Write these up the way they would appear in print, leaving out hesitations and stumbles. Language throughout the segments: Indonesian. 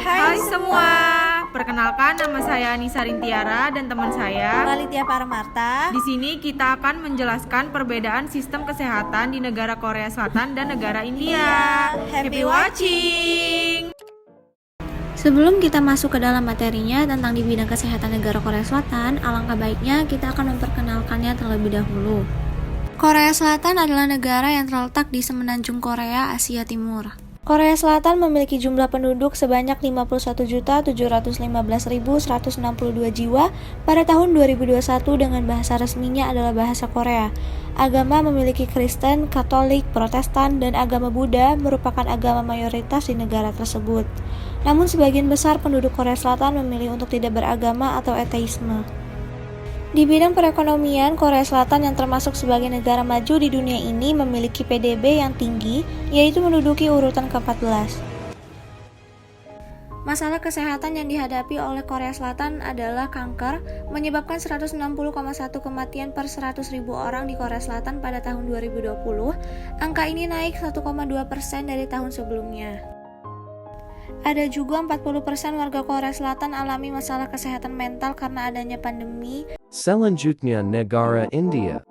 Hai semua, perkenalkan nama saya Anissa Rintiara dan teman saya Lalitia Paramarta. Di sini kita akan menjelaskan perbedaan sistem kesehatan di negara Korea Selatan dan negara India. Happy watching! Sebelum kita masuk ke dalam materinya tentang di bidang kesehatan negara Korea Selatan, alangkah baiknya kita akan memperkenalkannya terlebih dahulu. Korea Selatan adalah negara yang terletak di semenanjung Korea, Asia Timur. Korea Selatan memiliki jumlah penduduk sebanyak 51.715.162 jiwa pada tahun 2021 dengan bahasa resminya adalah bahasa Korea. Agama memiliki Kristen, Katolik, Protestan, dan agama Buddha merupakan agama mayoritas di negara tersebut. Namun sebagian besar penduduk Korea Selatan memilih untuk tidak beragama atau ateisme. Di bidang perekonomian, Korea Selatan yang termasuk sebagai negara maju di dunia ini memiliki PDB yang tinggi, yaitu menduduki urutan ke-14. Masalah kesehatan yang dihadapi oleh Korea Selatan adalah kanker, menyebabkan 160,1 kematian per 100.000 orang di Korea Selatan pada tahun 2020. Angka ini naik 1,2% dari tahun sebelumnya. Ada juga 40% warga Korea Selatan alami masalah kesehatan mental karena adanya pandemi. Selanjutnya negara India.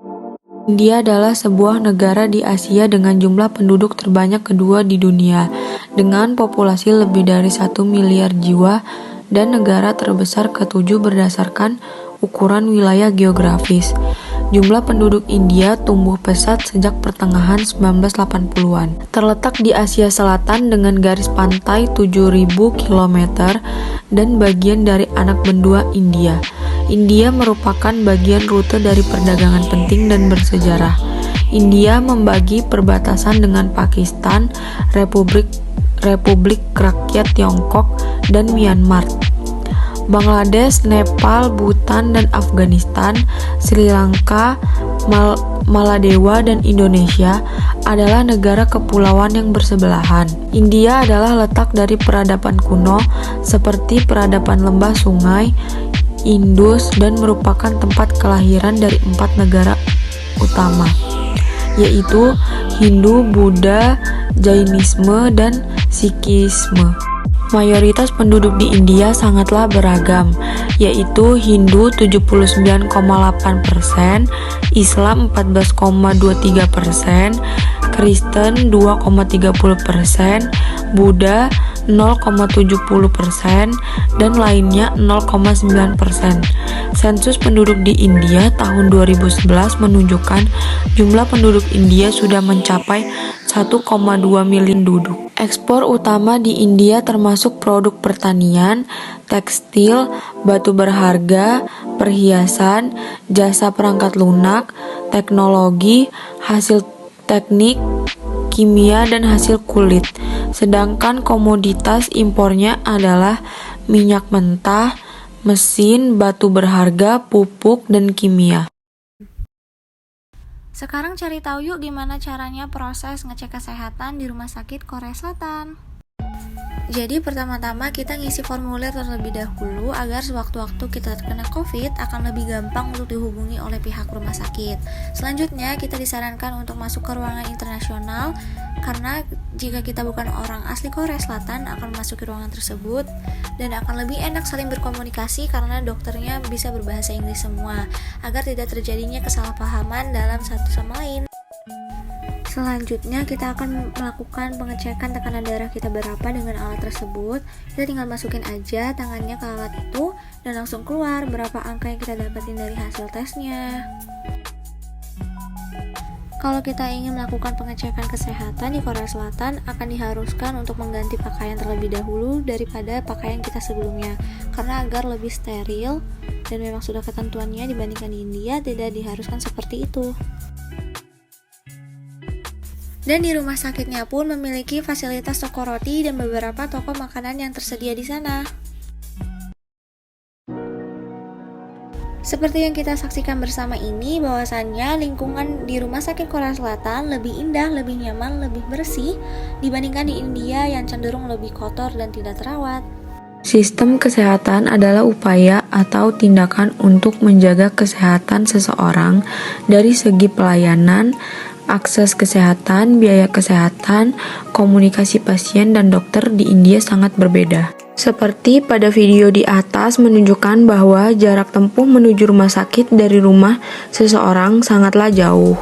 India adalah sebuah negara di Asia dengan jumlah penduduk terbanyak kedua di dunia, dengan populasi lebih dari 1 miliar jiwa dan negara terbesar ke-7 berdasarkan ukuran wilayah geografis. Jumlah penduduk India tumbuh pesat sejak pertengahan 1980-an. Terletak di Asia Selatan dengan garis pantai 7.000 km dan bagian dari anak benua India. India merupakan bagian rute dari perdagangan penting dan bersejarah. India membagi perbatasan dengan Pakistan, Republik Rakyat Tiongkok, dan Myanmar. Bangladesh, Nepal, Bhutan, dan Afghanistan, Sri Lanka, Maladewa, dan Indonesia adalah negara kepulauan yang bersebelahan. India adalah letak dari peradaban kuno seperti peradaban lembah sungai, Indus, dan merupakan tempat kelahiran dari 4 negara utama, yaitu Hindu, Buddha, Jainisme, dan Sikhisme. Mayoritas penduduk di India sangatlah beragam, yaitu Hindu 79,8%, Islam 14,23%, Kristen 2,30%, Buddha 0,70%, dan lainnya 0,9%. Sensus penduduk di India tahun 2011 menunjukkan jumlah penduduk India sudah mencapai 1,2 miliar penduduk. Ekspor utama di India termasuk produk pertanian, tekstil, batu berharga, perhiasan, jasa perangkat lunak, teknologi, hasil teknik, kimia, dan hasil kulit. Sedangkan komoditas impornya adalah minyak mentah, mesin, batu berharga, pupuk, dan kimia. Sekarang cari tahu yuk gimana caranya proses ngecek kesehatan di rumah sakit Korea Selatan. Jadi pertama-tama kita ngisi formulir terlebih dahulu agar sewaktu-waktu kita terkena COVID akan lebih gampang untuk dihubungi oleh pihak rumah sakit. Selanjutnya kita disarankan untuk masuk ke ruangan internasional karena jika kita bukan orang asli Korea Selatan akan memasuki ruangan tersebut dan akan lebih enak saling berkomunikasi karena dokternya bisa berbahasa Inggris semua agar tidak terjadinya kesalahpahaman dalam satu sama lain. Selanjutnya kita akan melakukan pengecekan tekanan darah kita berapa dengan alat tersebut. Kita tinggal masukin aja tangannya ke alat itu dan langsung keluar berapa angka yang kita dapetin dari hasil tesnya. Kalau kita ingin melakukan pengecekan kesehatan di Korea Selatan akan diharuskan untuk mengganti pakaian terlebih dahulu daripada pakaian kita sebelumnya karena agar lebih steril dan memang sudah ketentuannya dibandingkan di India tidak diharuskan seperti itu. Dan di rumah sakitnya pun memiliki fasilitas toko roti dan beberapa toko makanan yang tersedia di sana. Seperti yang kita saksikan bersama ini, bahwasannya lingkungan di rumah sakit Korea Selatan lebih indah, lebih nyaman, lebih bersih dibandingkan di India yang cenderung lebih kotor dan tidak terawat. Sistem kesehatan adalah upaya atau tindakan untuk menjaga kesehatan seseorang dari segi pelayanan, akses kesehatan, biaya kesehatan, komunikasi pasien dan dokter di India sangat berbeda. Seperti pada video di atas menunjukkan bahwa jarak tempuh menuju rumah sakit dari rumah seseorang sangatlah jauh.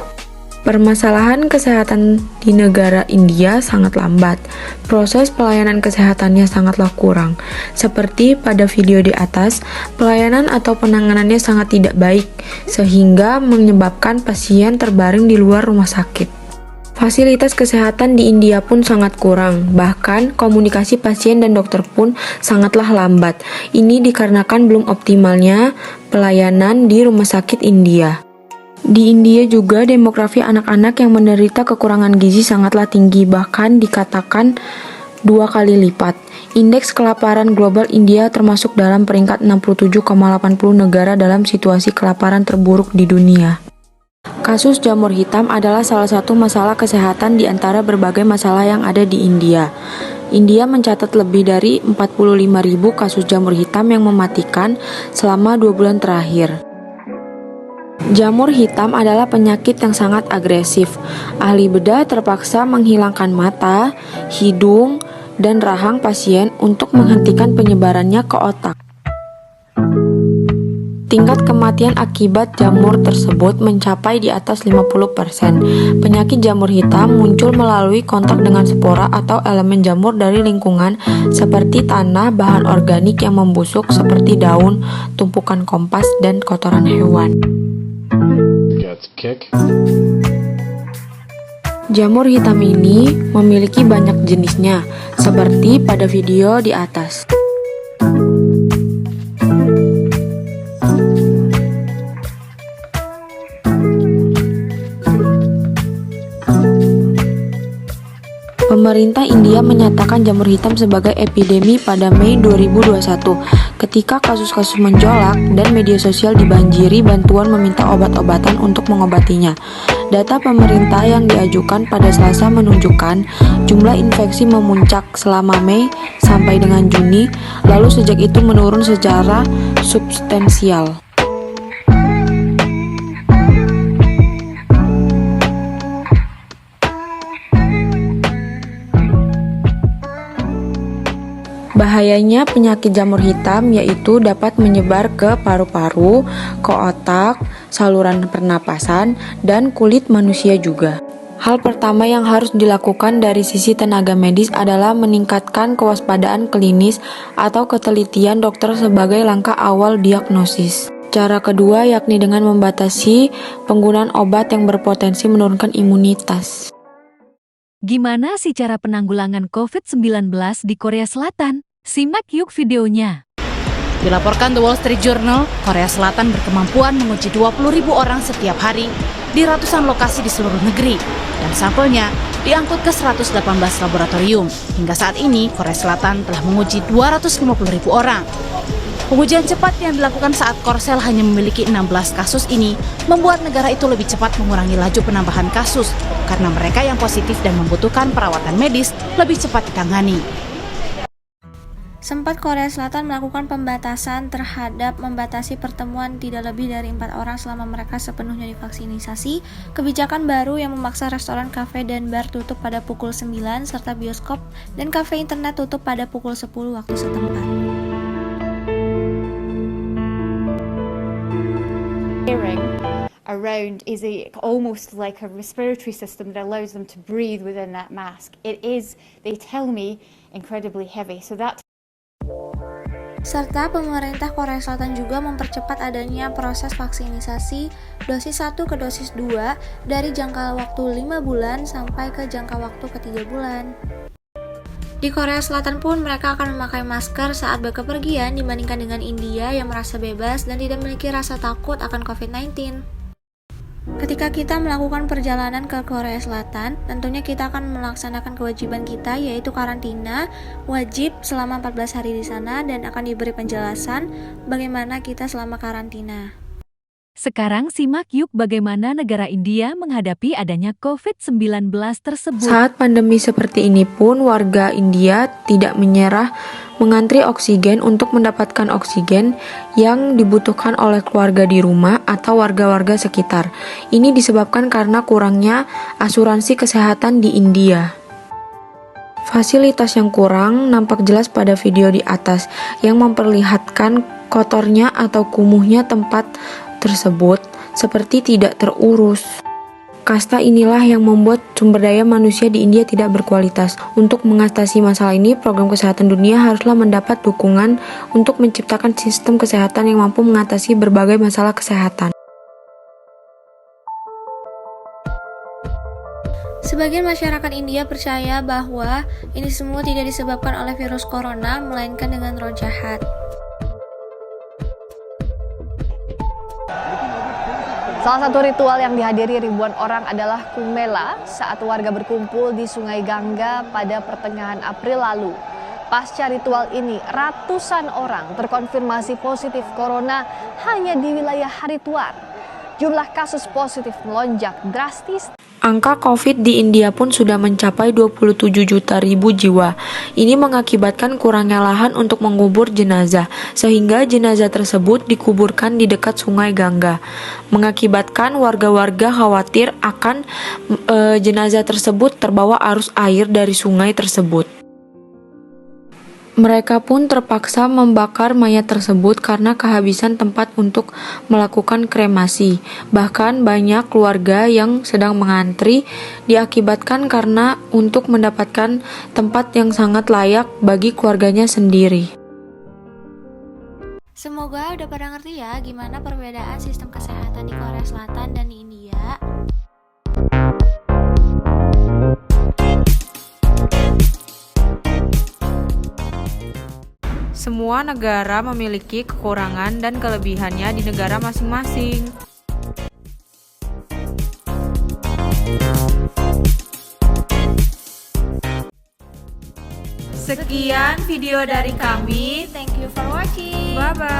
Permasalahan kesehatan di negara India sangat lambat. Proses pelayanan kesehatannya sangatlah kurang. Seperti pada video di atas, pelayanan atau penanganannya sangat tidak baik, sehingga menyebabkan pasien terbaring di luar rumah sakit. Fasilitas kesehatan di India pun sangat kurang, bahkan komunikasi pasien dan dokter pun sangatlah lambat. Ini dikarenakan belum optimalnya pelayanan di rumah sakit India. Di India juga demografi anak-anak yang menderita kekurangan gizi sangatlah tinggi, bahkan dikatakan 2 kali lipat. Indeks kelaparan global India termasuk dalam peringkat 67,80 negara dalam situasi kelaparan terburuk di dunia. Kasus jamur hitam adalah salah satu masalah kesehatan di antara berbagai masalah yang ada di India. India mencatat lebih dari 45.000 kasus jamur hitam yang mematikan selama 2 bulan terakhir. Jamur hitam adalah penyakit yang sangat agresif. Ahli bedah terpaksa menghilangkan mata, hidung, dan rahang pasien untuk menghentikan penyebarannya ke otak. Tingkat kematian akibat jamur tersebut mencapai di atas 50%. Penyakit jamur hitam muncul melalui kontak dengan spora atau elemen jamur dari lingkungan seperti tanah, bahan organik yang membusuk seperti daun, tumpukan kompas, dan kotoran hewan. Jamur hitam ini memiliki banyak jenisnya, seperti pada video di atas. Pemerintah India menyatakan jamur hitam sebagai epidemi pada Mei 2021 ketika kasus-kasus menjolak dan media sosial dibanjiri bantuan meminta obat-obatan untuk mengobatinya. Data pemerintah yang diajukan pada Selasa menunjukkan jumlah infeksi memuncak selama Mei sampai dengan Juni, lalu sejak itu menurun secara substansial. Bahayanya penyakit jamur hitam yaitu dapat menyebar ke paru-paru, ke otak, saluran pernapasan, dan kulit manusia juga. Hal pertama yang harus dilakukan dari sisi tenaga medis adalah meningkatkan kewaspadaan klinis atau ketelitian dokter sebagai langkah awal diagnosis. Cara kedua yakni dengan membatasi penggunaan obat yang berpotensi menurunkan imunitas. Gimana sih cara penanggulangan COVID-19 di Korea Selatan? Simak yuk videonya. Dilaporkan The Wall Street Journal, Korea Selatan berkemampuan menguji 20.000 orang setiap hari di ratusan lokasi di seluruh negeri, dan sampelnya diangkut ke 118 laboratorium. Hingga saat ini, Korea Selatan telah menguji 250.000 orang. Pengujian cepat yang dilakukan saat Korsel hanya memiliki 16 kasus ini membuat negara itu lebih cepat mengurangi laju penambahan kasus karena mereka yang positif dan membutuhkan perawatan medis lebih cepat ditangani. Sempat Korea Selatan melakukan pembatasan terhadap membatasi pertemuan tidak lebih dari 4 orang selama mereka sepenuhnya divaksinasi. Kebijakan baru yang memaksa restoran, kafe, dan bar tutup pada pukul 9 serta bioskop dan kafe internet tutup pada pukul 10 waktu setempat. Around is almost like a respiratory system that allows them to breathe within that mask. It is, they tell me, incredibly heavy. So that Serta pemerintah Korea Selatan juga mempercepat adanya proses vaksinasi dosis 1 ke dosis 2 dari jangka waktu 5 bulan sampai ke jangka waktu ke 3 bulan. Di Korea Selatan pun mereka akan memakai masker saat bepergian dibandingkan dengan India yang merasa bebas dan tidak memiliki rasa takut akan COVID-19. Ketika kita melakukan perjalanan ke Korea Selatan, tentunya kita akan melaksanakan kewajiban kita yaitu karantina wajib selama 14 hari di sana dan akan diberi penjelasan bagaimana kita selama karantina. Sekarang simak yuk bagaimana negara India menghadapi adanya COVID-19 tersebut. Saat pandemi seperti ini pun warga India tidak menyerah mengantri oksigen untuk mendapatkan oksigen yang dibutuhkan oleh keluarga di rumah atau warga-warga sekitar. Ini disebabkan karena kurangnya asuransi kesehatan di India. Fasilitas yang kurang nampak jelas pada video di atas yang memperlihatkan kotornya atau kumuhnya tempat tersebut seperti tidak terurus. Kasta inilah yang membuat sumber daya manusia di India tidak berkualitas. Untuk mengatasi masalah ini, program kesehatan dunia haruslah mendapat dukungan untuk menciptakan sistem kesehatan yang mampu mengatasi berbagai masalah kesehatan. Sebagian masyarakat India percaya bahwa ini semua tidak disebabkan oleh virus corona, melainkan dengan roh jahat. Salah satu ritual yang dihadiri ribuan orang adalah Kumbh saat warga berkumpul di Sungai Gangga pada pertengahan April lalu. Pasca ritual ini, ratusan orang terkonfirmasi positif corona hanya di wilayah Haridwar. Jumlah kasus positif melonjak drastis. Angka COVID di India pun sudah mencapai 27 juta jiwa. Ini mengakibatkan kurangnya lahan untuk mengubur jenazah, sehingga jenazah tersebut dikuburkan di dekat Sungai Gangga. Mengakibatkan warga-warga khawatir akan jenazah tersebut terbawa arus air dari sungai tersebut. Mereka pun terpaksa membakar mayat tersebut karena kehabisan tempat untuk melakukan kremasi. Bahkan banyak keluarga yang sedang mengantri diakibatkan karena untuk mendapatkan tempat yang sangat layak bagi keluarganya sendiri. Semoga udah pada ngerti ya gimana perbedaan sistem kesehatan di Korea Selatan dan di India. Semua negara memiliki kekurangan dan kelebihannya di negara masing-masing. Sekian video dari kami. Thank you for watching. Bye-bye.